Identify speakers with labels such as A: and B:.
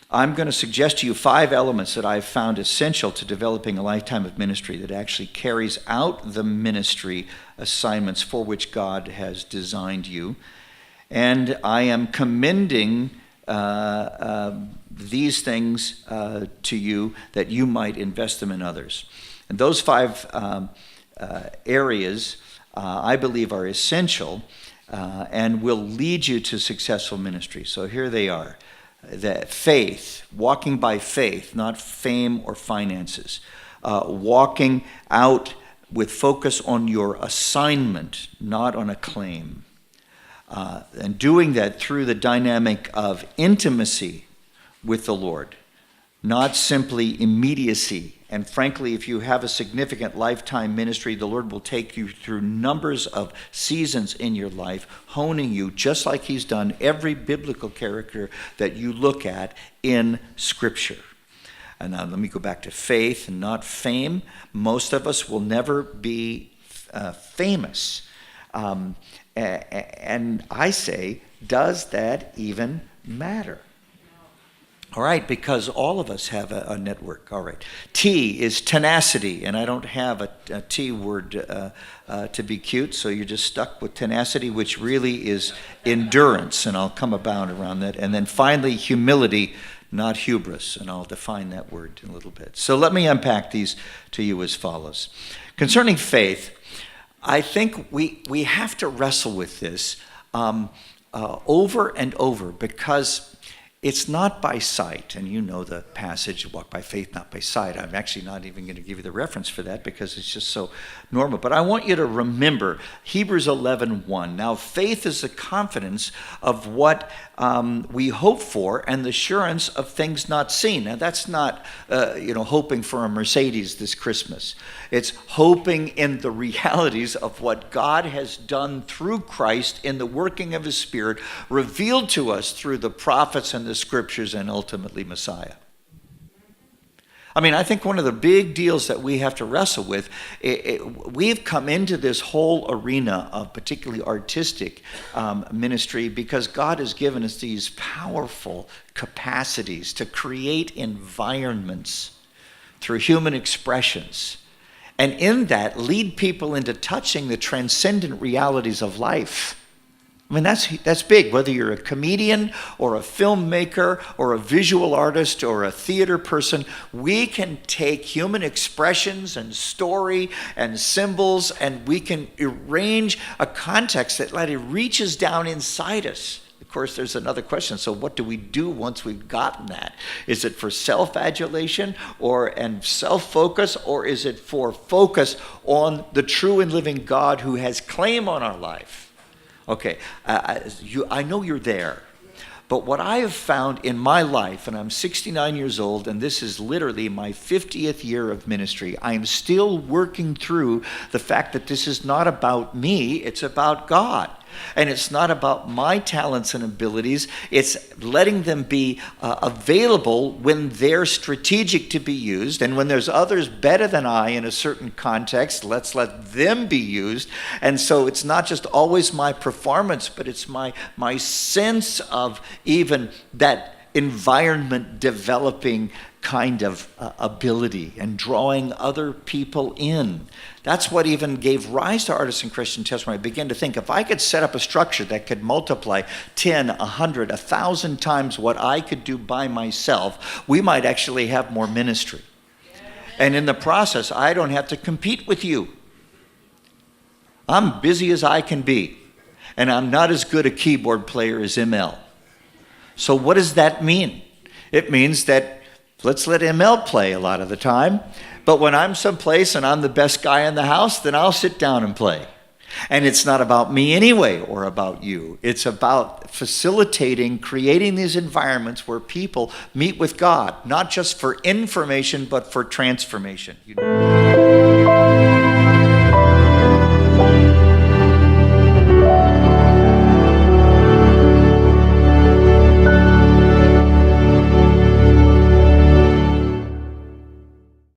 A: I'm going to suggest to you 5 elements that I've found essential to developing a lifetime of ministry that actually carries out the ministry assignments for which God has designed you. And I am commending these things to you that you might invest them in others. And those 5 areas I believe are essential and will lead you to successful ministry. So here they are. That faith, walking by faith, not fame or finances. Walking out with focus on your assignment, not on a claim. And doing that through the dynamic of intimacy with the Lord, not simply immediacy. And frankly, if you have a significant lifetime ministry, the Lord will take you through numbers of seasons in your life, honing you just like he's done every biblical character that you look at in Scripture. And now let me go back to faith and not fame. Most of us will never be famous. And I say, does that even matter? All right, because all of us have a network. All right. T is tenacity, and I don't have a T word to be cute, so you're just stuck with tenacity, which really is endurance, and I'll come about around that. And then finally, humility, not hubris, and I'll define that word in a little bit. So let me unpack these to you as follows. Concerning faith, I think we have to wrestle with this over and over, because it's not by sight, and you know the passage, walk by faith, not by sight. I'm actually not even going to give you the reference for that because it's just so normal. But I want you to remember Hebrews 11:1. Now, faith is the confidence of what we hope for and the assurance of things not seen. Now, that's not, hoping for a Mercedes this Christmas. It's hoping in the realities of what God has done through Christ in the working of his Spirit, revealed to us through the prophets and the Scriptures, and ultimately Messiah. I mean, I think one of the big deals that we have to wrestle with, we've come into this whole arena of particularly artistic ministry because God has given us these powerful capacities to create environments through human expressions, and in that lead people into touching the transcendent realities of life. I mean, that's big, whether you're a comedian or a filmmaker or a visual artist or a theater person. We can take human expressions and story and symbols, and we can arrange a context that reaches down inside us. Of course, there's another question. So what do we do once we've gotten that? Is it for self-adulation and self-focus, or is it for focus on the true and living God who has claim on our life? Okay, I know you're there, but what I have found in my life, and I'm 69 years old, and this is literally my 50th year of ministry, I am still working through the fact that this is not about me, it's about God. And it's not about my talents and abilities. It's letting them be available when they're strategic to be used. And when there's others better than I in a certain context, let's let them be used. And so it's not just always my performance, but it's my sense of even that environment developing kind of ability and drawing other people in. That's what even gave rise to Artisan Christian Testimony. I began to think, if I could set up a structure that could multiply 10, 100, 1,000 times what I could do by myself, we might actually have more ministry. And in the process, I don't have to compete with you. I'm busy as I can be, and I'm not as good a keyboard player as ML. So what does that mean? It means that let's let ML play a lot of the time, but when I'm someplace and I'm the best guy in the house, then I'll sit down and play. And it's not about me anyway or about you. It's about facilitating, creating these environments where people meet with God, not just for information, but for transformation.